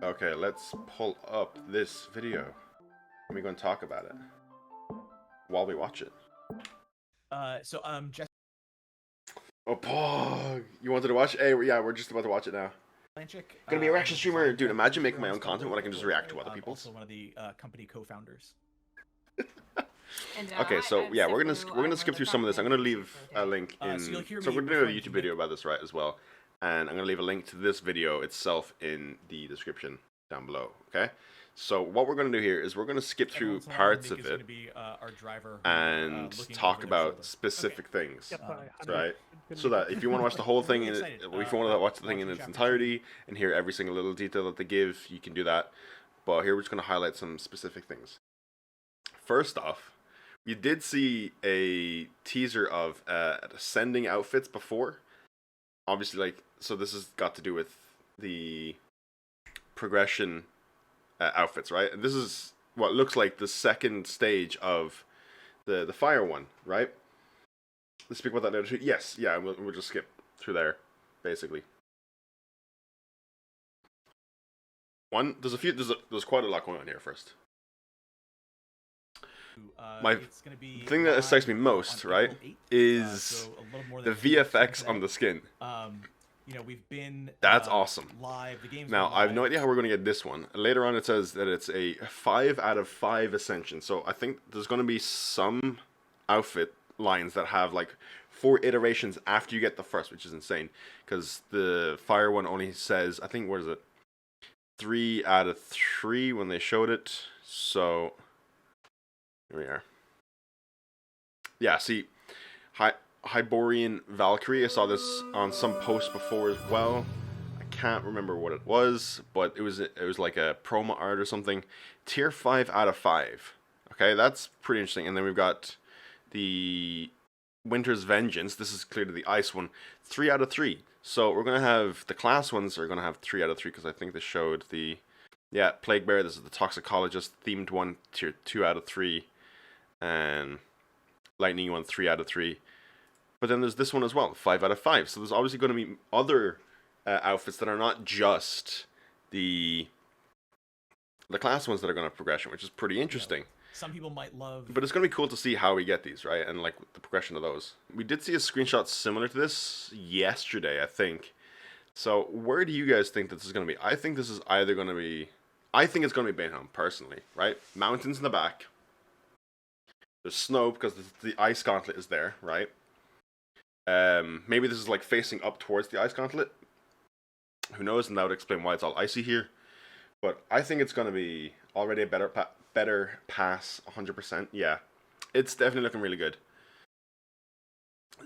Okay, let's pull up this video. We're going to talk about it while we watch it. Jesse Oh, Pog! You wanted to watch? Hey, yeah, we're just about to watch it now. Blanchik, Gonna be a reaction streamer, dude. design Imagine director making my on own this content when I can just react to other people's. Also one of the company co-founders. And Okay, so I'm yeah, we're Sifu. gonna I'm skip the through some of this. I'm gonna content leave manager a for link in. So you'll hear So me we're doing a referring YouTube to video about this, right, as well. And I'm gonna leave a link to this video itself in the description down below. Okay. So what we're gonna do here is we're gonna skip through parts of it Our driver and talk about specific things, right? So that if you want to watch the whole thing, if you want to watch the thing in its entirety and hear every single little detail that they give, you can do that. But here we're just going to highlight some specific things. First off, we did see a teaser of ascending outfits before. Obviously, like, so this has got to do with the progression outfits, right? And this is what looks like the second stage of the fire one, right? Let's speak about that later too. Yes, yeah, we'll just skip through there, basically. There's quite a lot going on here first. My thing that excites me most, right, is the VFX on the skin. We've been That's awesome. live. The game's now, I have no idea how we're going to get this one. Later on, it says that it's a 5 out of 5 ascension. So I think there's going to be some outfit lines that have like 4 iterations after you get the first, which is insane. Because the fire one only says, I think, what is it? 3 out of 3 when they showed it. So here we are. Yeah, see, Hyborian Valkyrie. I saw this on some post before as well. I can't remember what it was, but it was like a promo art or something. Tier 5 out of 5. Okay, that's pretty interesting. And then we've got the Winter's Vengeance. This is clearly the ice one. 3 out of 3. So we're gonna have the class ones are gonna have 3 out of 3 because I think they showed the Plague Bear. This is the Toxicologist themed one, tier 2 out of 3, and Lightning one 3 out of 3. But then there's this one as well, 5 out of 5. So there's obviously going to be other outfits that are not just the class ones that are going to have progression, which is pretty interesting. Some people might love, but it's going to be cool to see how we get these, right? And like the progression of those. We did see a screenshot similar to this yesterday, I think. So where do you guys think that this is going to be? I think this is either going to be, I think it's going to be Bainhelm, personally, right? Mountains in the back. There's snow because the ice gauntlet is there, right? Maybe this is like facing up towards the ice gauntlet. Who knows? And that would explain why it's all icy here. But I think it's going to be already a better pass, 100%. Yeah, it's definitely looking really good.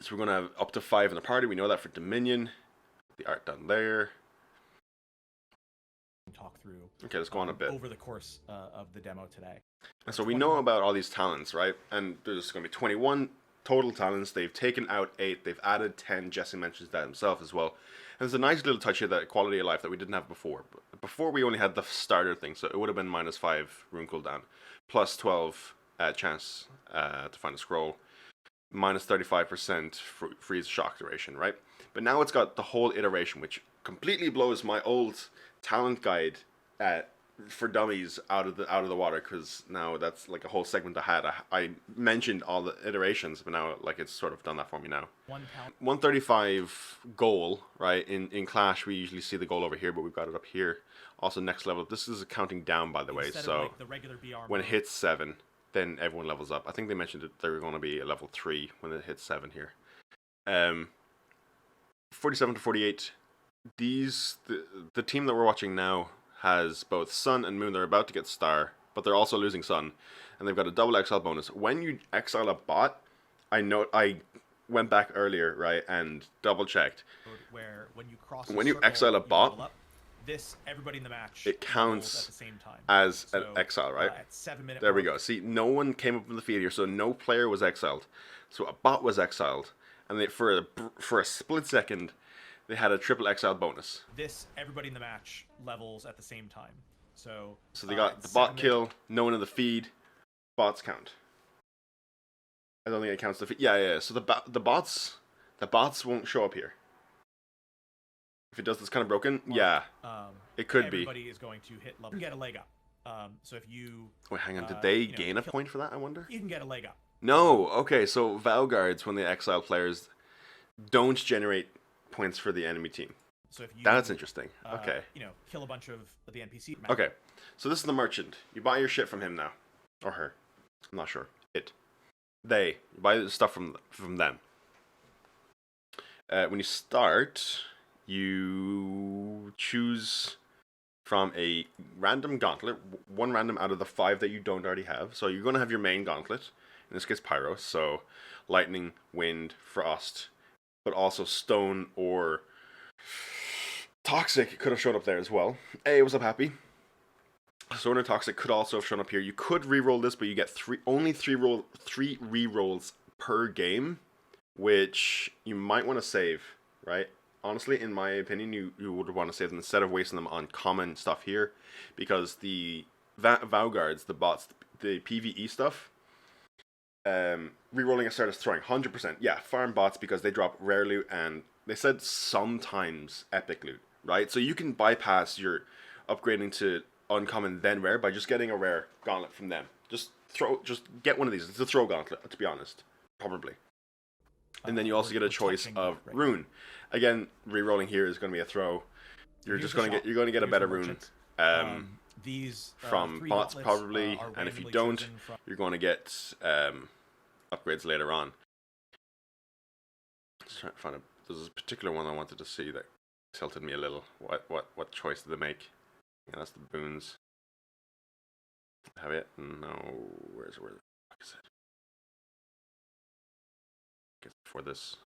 So we're going to have up to 5 in the party. We know that for Dominion. The art done there. Talk through. Okay, let's go on a bit over the course of the demo today. And so we know about all these talents, right? And there's going to be 21 total talents. They've taken out 8. They've added 10. Jesse mentions that himself as well. And there's a nice little touch here, that quality of life that we didn't have before. Before we only had the starter thing, so it would have been -5 rune cooldown, plus 12 chance to find a scroll, -35% freeze shock duration, right? But now it's got the whole iteration, which completely blows my old talent guide for dummies out of the water, because now that's like a whole segment I had. I mentioned all the iterations, but now like it's sort of done that for me now. 135 goal, right? In Clash we usually see the goal over here, but we've got it up here. Also next level. This is counting down, by the way. So like the regular BR when it hits 7, then everyone levels up. I think they mentioned that they're going to be a level 3 when it hits 7 here. 47 to 48. The team that we're watching now has both Sun and Moon. They're about to get Star, but they're also losing Sun, and they've got a double exile bonus. When you exile a bot, I went back earlier, right, and double checked. Where when you exile a bot, everybody in the match, it counts at the same time. as an exile, right? At 7-minute there we go. See, no one came up in the feed here, so no player was exiled. So a bot was exiled, and for a split second, they had a triple exile bonus. Everybody in the match levels at the same time. So they got the bot kill, no one in the feed, bots count. I don't think it counts the feed. Yeah. So the bots won't show up here. If it does this kind of broken, yeah, it could be. Everybody is going to hit level, get a leg up. So if you Wait, hang on. Did they gain a point for that? I wonder. you can get a leg up. No. Okay, so Vow Guards, when they exile players, don't generate points for the enemy team. So if you That's interesting. Okay. kill a bunch of the NPC. Okay. So this is the merchant. You buy your shit from him now, or her. I'm not sure. It. They. You buy the stuff from them. When you start, you choose from a random gauntlet, one random out of the 5 that you don't already have. So you're going to have your main gauntlet, in this case Pyro, so lightning, wind, frost, but also stone or toxic could have shown up there as well. Hey, what's up, Happy? Stone or toxic could also have shown up here. You could re-roll this, but you get only three re-rolls per game, which you might want to save, right? Honestly, in my opinion, you would want to save them instead of wasting them on common stuff here, because the Vow Guards, the bots, the PvE stuff, rerolling a start is throwing 100%. Yeah, farm bots because they drop rare loot and they said sometimes epic loot, right? So you can bypass your upgrading to uncommon then rare by just getting a rare gauntlet from them. Just get one of these. It's a throw gauntlet, to be honest, probably. And then you also get a choice of rune. Again, re-rolling here is going to be a throw. You're going to get a better rune from bots probably, and if you don't, you're going to get upgrades later on. Just trying to find there's a particular one I wanted to see that tilted me a little. What choice did they make? Yeah, that's the boons. Have it? No. Where the fuck is it? Guess before this.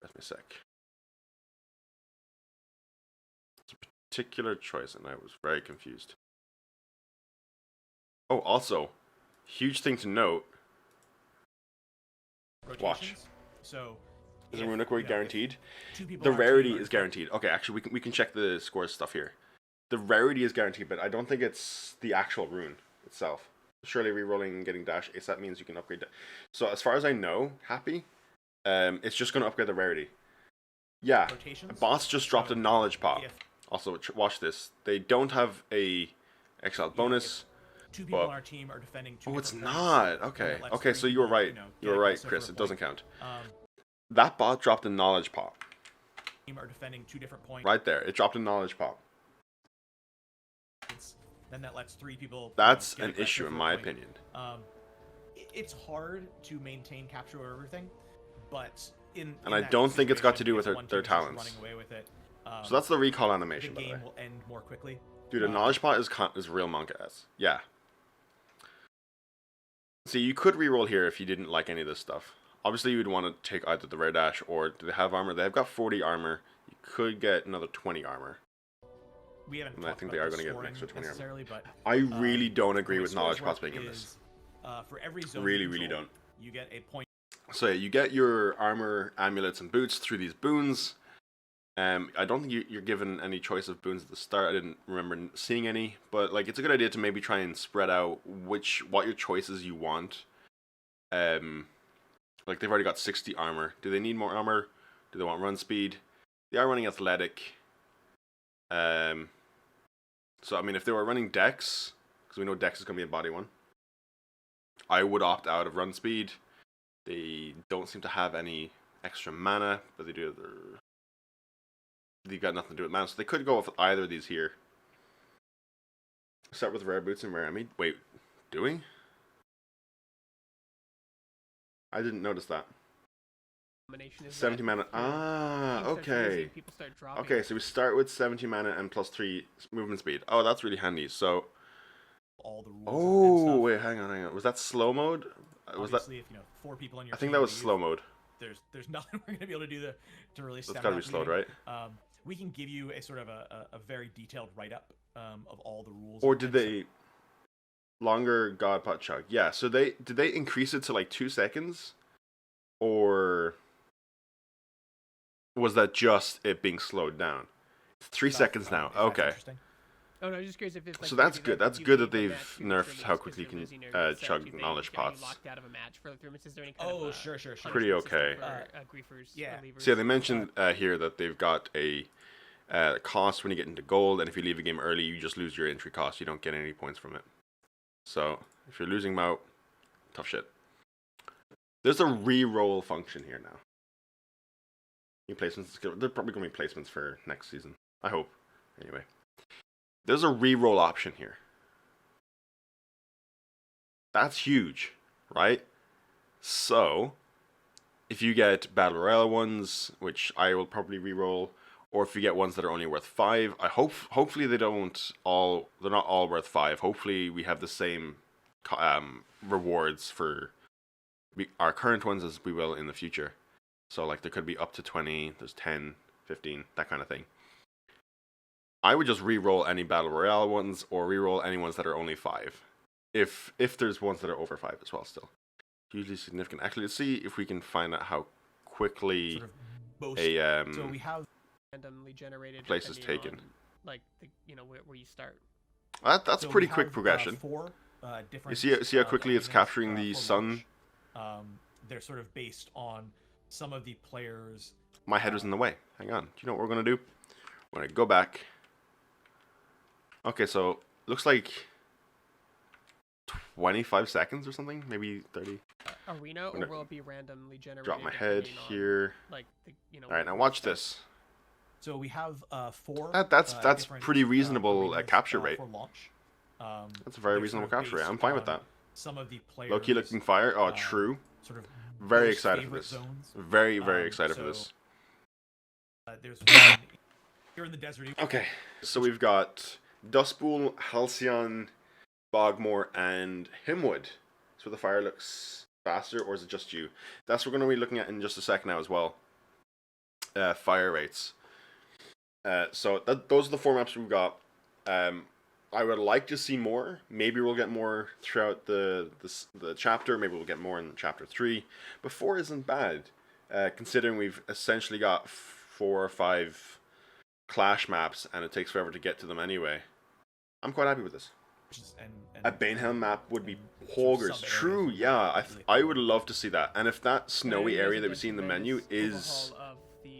Let me a sec. It's a particular choice, and I was very confused. Oh, also, huge thing to note. Watch. So, is a runic reward guaranteed? The rarity is guaranteed. Okay, actually, we can check the scores stuff here. The rarity is guaranteed, but I don't think it's the actual rune itself. Surely rerolling and getting dash ASAP means you can upgrade that. So as far as I know, Happy, it's just going to upgrade the rarity. Yeah, boss just dropped a knowledge pop. Also, watch this. They don't have a exiled bonus. 2 people on our team are defending 2 it's not. Okay. Okay, so you were right. You were right, Chris. It doesn't count. That bot dropped a knowledge pop. Are defending 2 different points. Right there. It dropped a knowledge pop. Then that lets 3 people. That's an issue in my opinion. It's hard to maintain capture over everything, but and I don't think it's got to do with their talents. Running away with it, so that's the recall animation. The game will end more quickly. Dude, a knowledge pot is real monk ass. Yeah. See, you could reroll here if you didn't like any of this stuff. Obviously, you would want to take either the rare dash or do they have armor? They've got 40 armor. You could get another 20 armor. We haven't. I think they are going to get an extra 20 armor. But, I really don't agree with knowledge pots being in this. For every zone really don't. You get a point. So yeah, you get your armor, amulets, and boots through these boons. I don't think you're given any choice of boons at the start. I didn't remember seeing any, but like it's a good idea to maybe try and spread out what your choices you want. Like they've already got 60 armor. Do they need more armor? Do they want run speed? They are running athletic. So I mean, if they were running dex, because we know dex is going to be a body one, I would opt out of run speed. They don't seem to have any extra mana, but they do. They got nothing to do with mana, so they could go with either of these here. Start with rare boots and rare ammo. Wait, do we? I didn't notice that. 70 mana. Ah, okay. Okay, so we start with 70 mana and plus 3 movement speed. Oh, that's really handy. So. All the rules. Oh, wait, hang on. Was that slow mode? Was that? If 4 people on your I think that was slow mode. There's nothing we're gonna be able to do to really. That's gotta be slowed, right? We can give you a sort of a very detailed write-up of all the rules. Or did they longer Godpot chug? Yeah. So did they increase it to like 2 seconds, or was that just it being slowed down? 3 seconds now. Okay. Oh no, I'm just curious if it's like. So that's maybe good. that That's if you good that leave a they've match, you nerfed lose how 'cause quickly you you're can losing or get set, chug you may knowledge get you pots. locked out of a match for like 3 minutes. Is there any kind Oh, of sure. Pretty punishment system okay. for, griefers, yeah. relievers? So yeah, they mentioned here that they've got a cost when you get into gold, and if you leave a game early, you just lose your entry cost. You don't get any points from it. So if you're losing them out, tough shit. There's a re-roll function here now. New placements. They're probably going to be placements for next season. I hope. Anyway. There's a re-roll option here. That's huge, right? So, if you get Battle Royale ones, which I will probably re-roll, or if you get ones that are only worth 5, hopefully they're not all worth 5. Hopefully we have the same rewards for our current ones as we will in the future. So like there could be up to 20, there's 10, 15, that kind of thing. I would just re-roll any Battle Royale ones or re-roll any ones that are only 5. If there's ones that are over 5 as well still. Hugely significant. Actually, let's see if we can find out how quickly Sort of boast. a So we have randomly generated place is depending taken. on, like the, where you start. That's so pretty we quick have, progression. 4 different. You see how quickly it's arenas, capturing the for sun? launch. They're sort of based on some of the players. My head was in the way. Hang on. Do you know what we're gonna do? We're gonna go back. Okay, so looks like 25 seconds or something, maybe 30. Arena, or gonna will it be randomly generated? Drop my head depending on, here. Like All right, now watch this. So we have 4. That's different, pretty reasonable arenas, capture rate. for launch. That's a very They're reasonable sort of capture rate. I'm based fine with on that. Some of the players. Low key looking fire. Oh, true. Sort of Very most excited for favorite this. zones. Very excited for so, this. There's one here in the desert. Okay, so we've got Dustpool, Halcyon, Bogmore, and Himwood. So the fire looks faster, or is it just you? That's what we're going to be looking at in just a sec now as well. Fire rates. So those are the 4 maps we've got. I would like to see more. Maybe we'll get more throughout the chapter. Maybe we'll get more in chapter 3. But 4 isn't bad, considering we've essentially got 4 or 5 clash maps, and it takes forever to get to them anyway. I'm quite happy with this. And A Banehelm map would be sort of poggers. sub-areas True, would be yeah. really I cool. would love to see that. And if that snowy area that we see in the menu is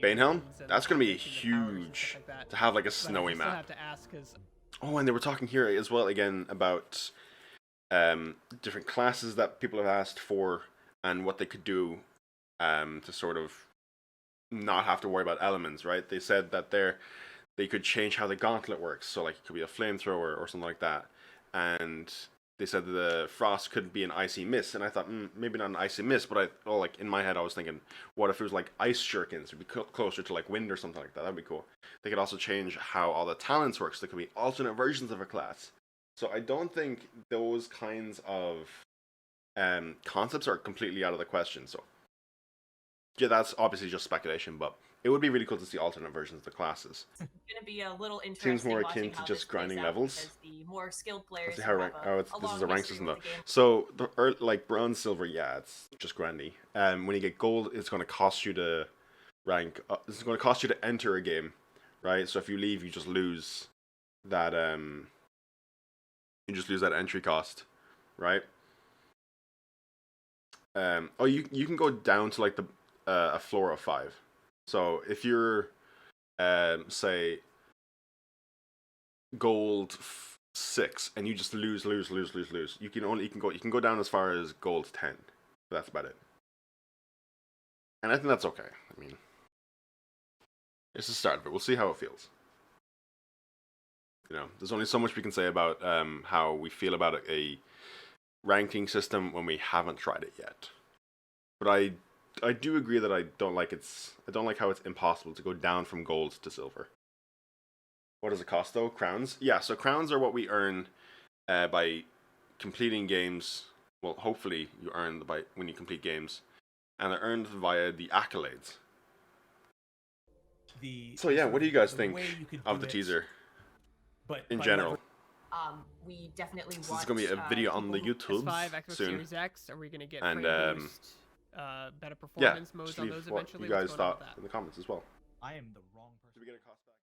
Banehelm, that's going to be huge to have like a snowy I map. have to ask because Oh, and they were talking here as well again about different classes that people have asked for and what they could do to sort of not have to worry about elements, right? They said that they could change how the gauntlet works, so like it could be a flamethrower or something like that. And they said the frost could be an icy mist, and I thought maybe not an icy mist, but like in my head I was thinking, what if it was like ice shurikens? It'd be closer to like wind or something like that. That'd be cool. They could also change how all the talents work. So there could be alternate versions of a class. So I don't think those kinds of concepts are completely out of the question. So yeah, that's obviously just speculation, but it would be really cool to see alternate versions of the classes. It's gonna be a little interesting. Seems more watching akin to how just this plays grinding out, levels. because the more skilled players Let's see who how have rank. a This long is a rank history system with though. the game. So like bronze, silver, yeah, it's just grindy. When you get gold, it's going to cost you to rank. It's going to cost you to enter a game, right? So if you leave, you just lose that. You just lose that entry cost, right? Oh, you can go down to like the a floor of 5. So if you're say gold 6 and you just lose, you can go down as far as gold 10. But that's about it. And I think that's okay. I mean, it's the start of it. We'll see how it feels. You know, there's only so much we can say about how we feel about a ranking system when we haven't tried it yet. But I do agree that I don't like how it's impossible to go down from gold to silver. What does it cost though? Crowns? Yeah, so crowns are what we earn by completing games. Well, hopefully you earn when you complete games, and they're earned via the accolades. So yeah, what do you guys think of the teaser? But in general, We definitely this want. is gonna be a video on the YouTube PS5, Xbox soon. Series X. Are we gonna get And, frame boost, better yeah, performance modes just on leave those what eventually? you guys What's going on thought with that? in the comments as well. I am the wrong person. Did we get a cost back?